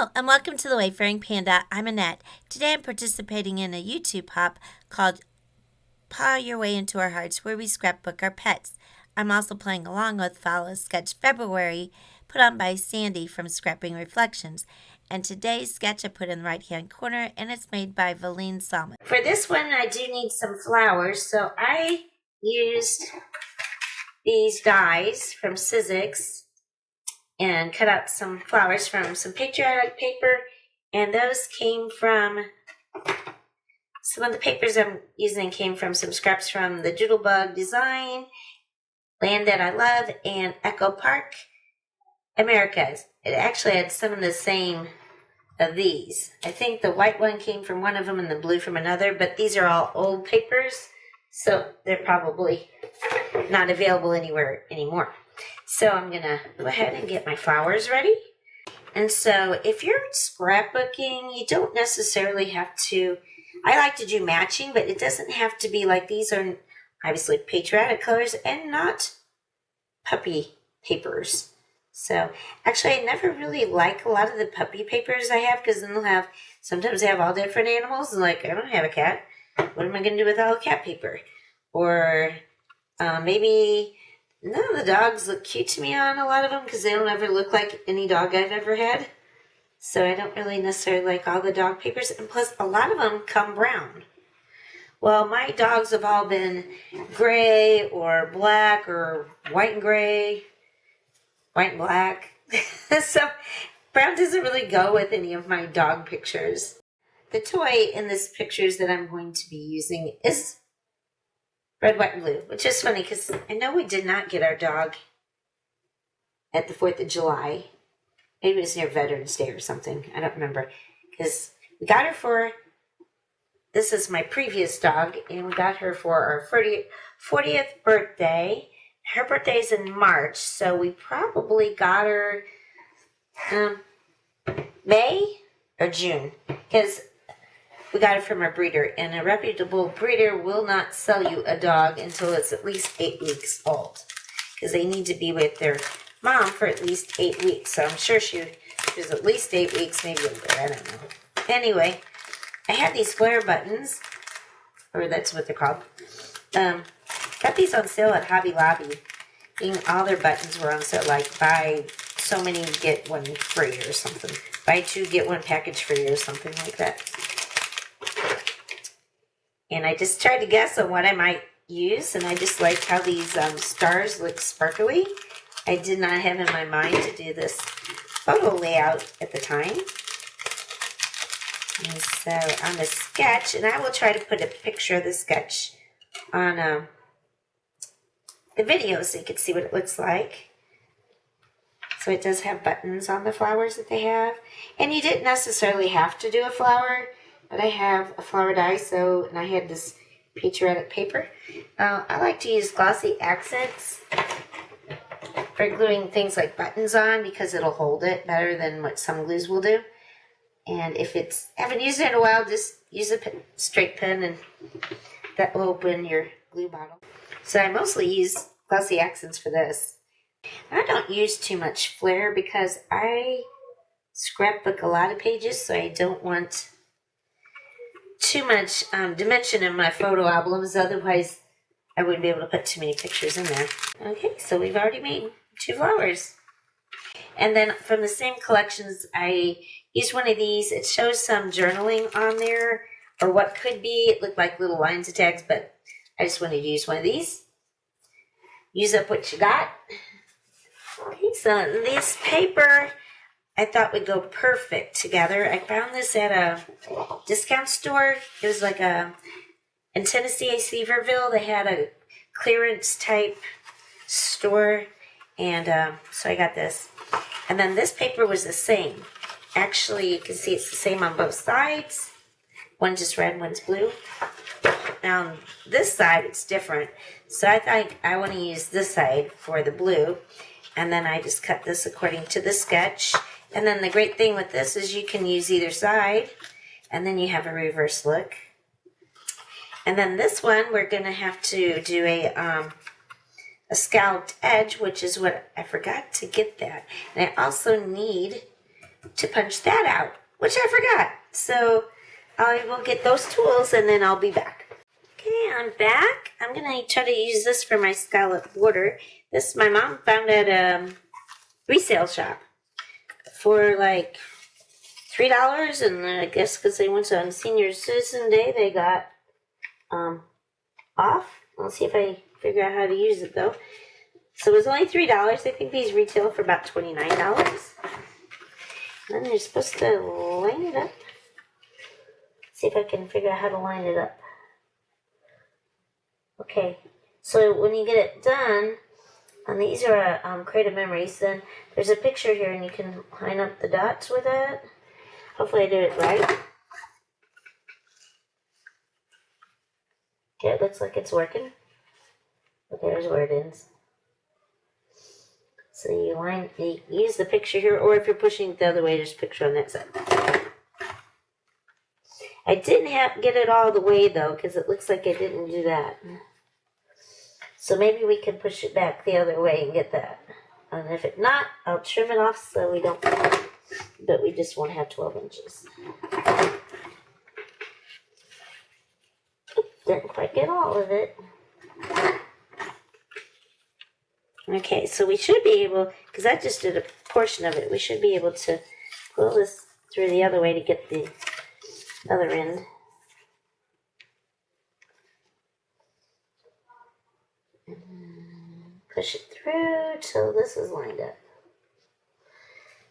Hello, and welcome to The Wayfaring Panda. I'm Annette. Today I'm participating in a YouTube hop called Paw Your Way Into Our Hearts, where we scrapbook our pets. I'm also playing along with Follow Sketch February, put on by Sandy from Scrapping Reflections. And today's sketch I put in the right-hand corner, and it's made by Valine Salmon. For this one, I do need some flowers, so I used these dies from Sizzix and cut out some flowers from some patriotic paper, and those came from, some of the papers I'm using came from some scraps from the Doodlebug design, Land That I Love, and Echo Park Americas. It actually had some of the same of these. I think the white one came from one of them and the blue from another, but these are all old papers, so they're probably not available anywhere anymore. So I'm going to go ahead and get my flowers ready. And so if you're scrapbooking, you don't necessarily have to, I like to do matching, but it doesn't have to be like these are obviously patriotic colors and not puppy papers. So actually I never really like a lot of the puppy papers I have, because then they'll have, sometimes they have all different animals, and like, I don't have a cat. What am I going to do with all cat paper? Or maybe none of the dogs look cute to me on a lot of them, because they don't ever look like any dog I've ever had. So I don't really necessarily like all the dog papers. And plus, a lot of them come brown. Well, my dogs have all been gray or black or white and gray, white and black. So brown doesn't really go with any of my dog pictures. The toy in this pictures that I'm going to be using is red, white, and blue, which is funny because I know we did not get our dog at the 4th of July. Maybe it was near Veterans Day or something. I don't remember. Because we got her for, this is my previous dog, and we got her for our 40th birthday. Her birthday is in March, so we probably got her May or June. Because we got it from a breeder, and a reputable breeder will not sell you a dog until it's at least 8 weeks old, because they need to be with their mom for at least 8 weeks. So I'm sure she was at least 8 weeks, maybe older, I don't know. Anyway, I had these Flair buttons, or that's what they're called. Got these on sale at Hobby Lobby. All their buttons were on sale, like buy so many, get one free or something. Buy 2, get 1 package free or something like that. And I just tried to guess on what I might use, and I just liked how these stars look sparkly. I did not have in my mind to do this photo layout at the time. And so on the sketch, and I will try to put a picture of the sketch on the video so you can see what it looks like. So it does have buttons on the flowers that they have. And you didn't necessarily have to do a flower, but I have a flower die, so, and I had this patriotic paper. I like to use Glossy Accents for gluing things like buttons on, because it'll hold it better than what some glues will do. And if it's, haven't used it in a while, just use a straight pen, and that will open your glue bottle. So I mostly use Glossy Accents for this. I don't use too much Flair because I scrapbook a lot of pages, so I don't want too much dimension in my photo albums, otherwise I wouldn't be able to put too many pictures in there. Okay, so we've already made 2 flowers. And then from the same collections, I used one of these. It shows some journaling on there, or what could be. It looked like little lines of tags, but I just wanted to use one of these. Use up what you got. Okay, so this paper I thought would go perfect together. I found this at a discount store. It was like in Tennessee, Sevierville, they had a clearance type store, and so I got this. And then this paper was the same. Actually, you can see it's the same on both sides. One's just red, one's blue. Now on this side, it's different. So I think I want to use this side for the blue. And then I just cut this according to the sketch. And then the great thing with this is you can use either side, and then you have a reverse look. And then this one, we're going to have to do a scalloped edge, which is what I forgot to get that. And I also need to punch that out, which I forgot. So I will get those tools and then I'll be back. Okay, I'm back. I'm going to try to use this for my scallop border. This my mom found at a resale shop for like $3, and I guess because they went on Senior Citizen Day, they got off. I'll see if I figure out how to use it though. So it was only $3. I think these retail for about $29. And then you're supposed to line it up. See if I can figure out how to line it up. Okay, so when you get it done, and these are Creative Memories, then there's a picture here and you can line up the dots with it. Hopefully I did it right. Okay, it looks like it's working. But there's where it ends. So you use the picture here, or if you're pushing it the other way, there's a picture on that side. I didn't get it all the way though, because it looks like I didn't do that. So maybe we can push it back the other way and get that. And if it not, I'll trim it off so we don't, but we just won't have 12 inches. Didn't quite get all of it. Okay, so we should be able, because I just did a portion of it, we should be able to pull this through the other way to get the other end. Push it through till this is lined up.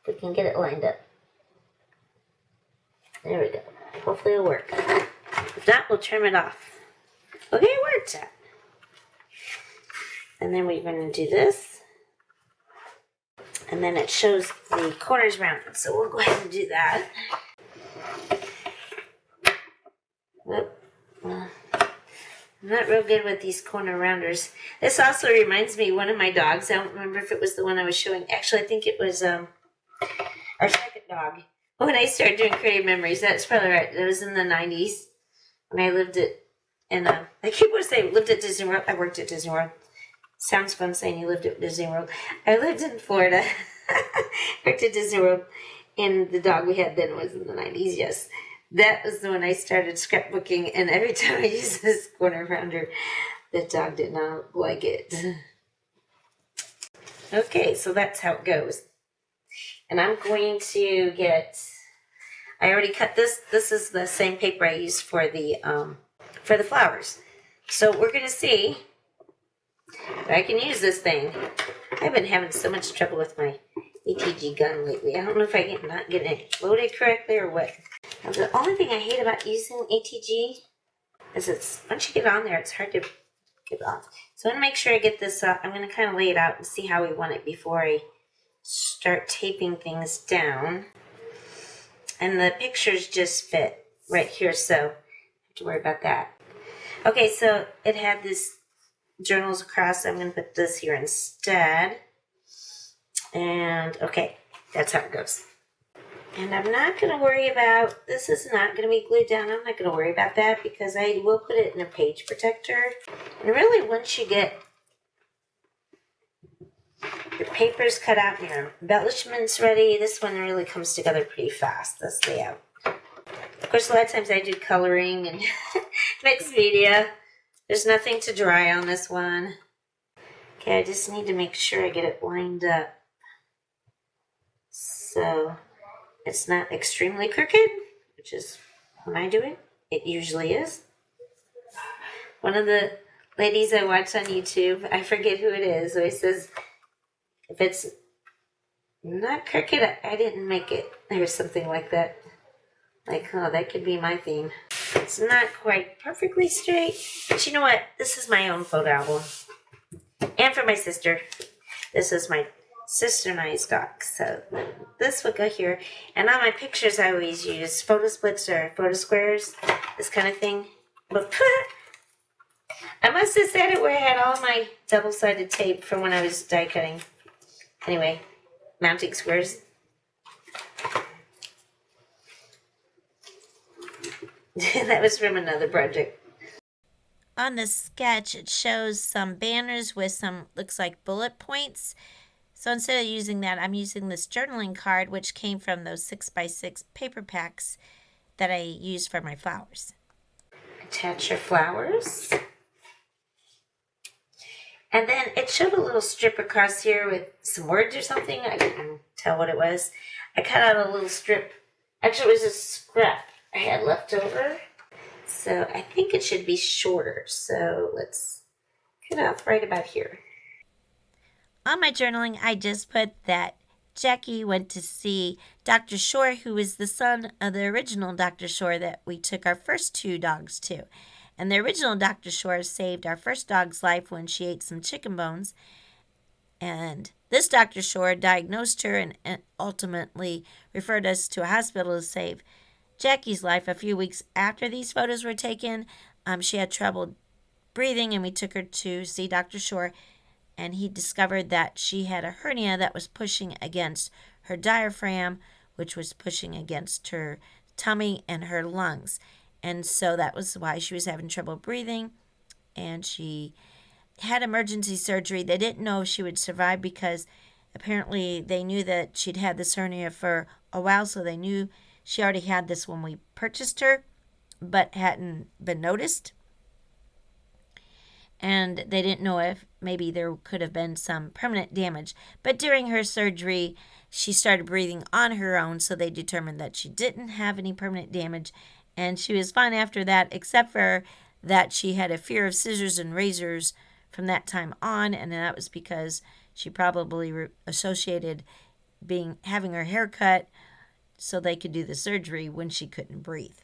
If we can get it lined up. There we go. Hopefully it'll work. If not, we'll trim it off. Okay, it worked. And then we're going to do this. And then it shows the corners rounded. So we'll go ahead and do that. I'm not real good with these corner rounders. This also reminds me of one of my dogs. I don't remember if it was the one I was showing. Actually, I think it was our second dog. When I started doing Creative Memories, that's probably right. It was in the 90s when I lived at, and I keep wanting to say lived at Disney World. I worked at Disney World. Sounds fun saying you lived at Disney World. I lived in Florida. Worked at Disney World, and the dog we had then was in the 90s, yes. That was the one I started scrapbooking, and every time I used this corner rounder, the dog did not like it. Okay, so that's how it goes. And I'm going to get, I already cut this. This is the same paper I used for the flowers. So we're going to see if I can use this thing. I've been having so much trouble with my ATG gun lately. I don't know if I get not getting it loaded correctly or what. Now, the only thing I hate about using ATG is it's, once you get on there, it's hard to get off. So I'm going to make sure I get this up. I'm going to kind of lay it out and see how we want it before I start taping things down. And the pictures just fit right here, so I don't have to worry about that. Okay, so it had this journals across. I'm going to put this here instead. And okay, that's how it goes. And I'm not going to worry about, this is not going to be glued down. I'm not going to worry about that because I will put it in a page protector. And really, once you get your papers cut out and your embellishments ready, this one really comes together pretty fast, this layout. Of course, a lot of times I do coloring and mixed media. There's nothing to dry on this one. Okay, I just need to make sure I get it lined up so it's not extremely crooked, which is when I do it. It usually is. One of the ladies I watch on YouTube, I forget who it is, always says, if it's not crooked, I didn't make it. There's something like that. Like, oh, that could be my theme. It's not quite perfectly straight. But you know what? This is my own photo album. And for my sister. This is my sister and I's doc. So this would go here. And on my pictures, I always use photo splits or photo squares. This kind of thing. But I must have said it where I had all my double-sided tape from when I was die cutting. Anyway, mounting squares. That was from another project. On the sketch, it shows some banners with some, looks like bullet points. So instead of using that, I'm using this journaling card, which came from those 6x6 paper packs that I used for my flowers. Attach your flowers. And then it showed a little strip across here with some words or something. I couldn't tell what it was. I cut out a little strip. Actually, it was a scrap I had left over. So I think it should be shorter. So let's cut off right about here. On my journaling, I just put that Jackie went to see Dr. Shore, who is the son of the original Dr. Shore that we took our first 2 dogs to. And the original Dr. Shore saved our first dog's life when she ate some chicken bones. And this Dr. Shore diagnosed her and ultimately referred us to a hospital to save Jackie's life. A few weeks after these photos were taken, she had trouble breathing, and we took her to see Dr. Shore. And he discovered that she had a hernia that was pushing against her diaphragm, which was pushing against her tummy and her lungs. And so that was why she was having trouble breathing. And she had emergency surgery. They didn't know if she would survive because apparently they knew that she'd had this hernia for a while. So they knew she already had this when we purchased her, but hadn't been noticed. And they didn't know if maybe there could have been some permanent damage. But during her surgery, she started breathing on her own, so they determined that she didn't have any permanent damage, and she was fine after that, except for that she had a fear of scissors and razors from that time on, and that was because she probably associated having her hair cut so they could do the surgery when she couldn't breathe.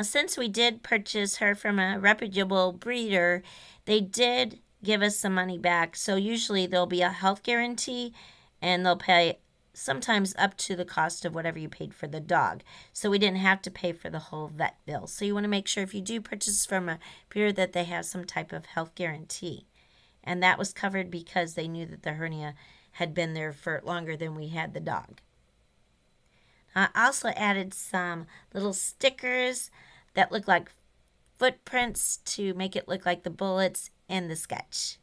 Since we did purchase her from a reputable breeder, they did give us some money back. So usually there'll be a health guarantee, and they'll pay sometimes up to the cost of whatever you paid for the dog. So we didn't have to pay for the whole vet bill. So you want to make sure if you do purchase from a breeder that they have some type of health guarantee. And that was covered because they knew that the hernia had been there for longer than we had the dog. I also added some little stickers that look like footprints to make it look like the bullets in the sketch.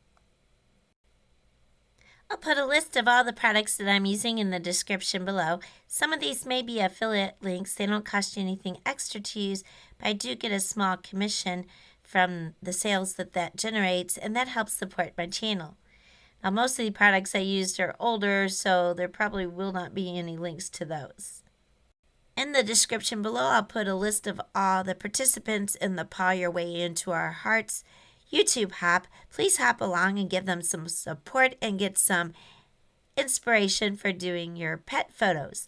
I'll put a list of all the products that I'm using in the description below. Some of these may be affiliate links. They don't cost you anything extra to use, but I do get a small commission from the sales that generates, and that helps support my channel. Now, most of the products I used are older, so there probably will not be any links to those. In the description below, I'll put a list of all the participants in the Paw Your Way Into Our Hearts YouTube hop. Please hop along and give them some support and get some inspiration for doing your pet photos.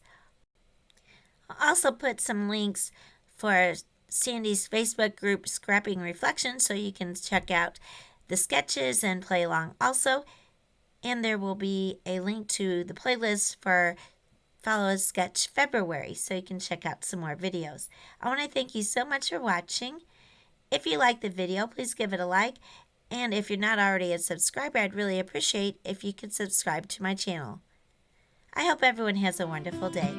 I'll also put some links for Sandy's Facebook group, Scrapping Reflections, so you can check out the sketches and play along also. And there will be a link to the playlist for Follow a Sketch February, so you can check out some more videos. I want to thank you so much for watching. If you like the video, please give it a like. And if you're not already a subscriber, I'd really appreciate if you could subscribe to my channel. I hope everyone has a wonderful day.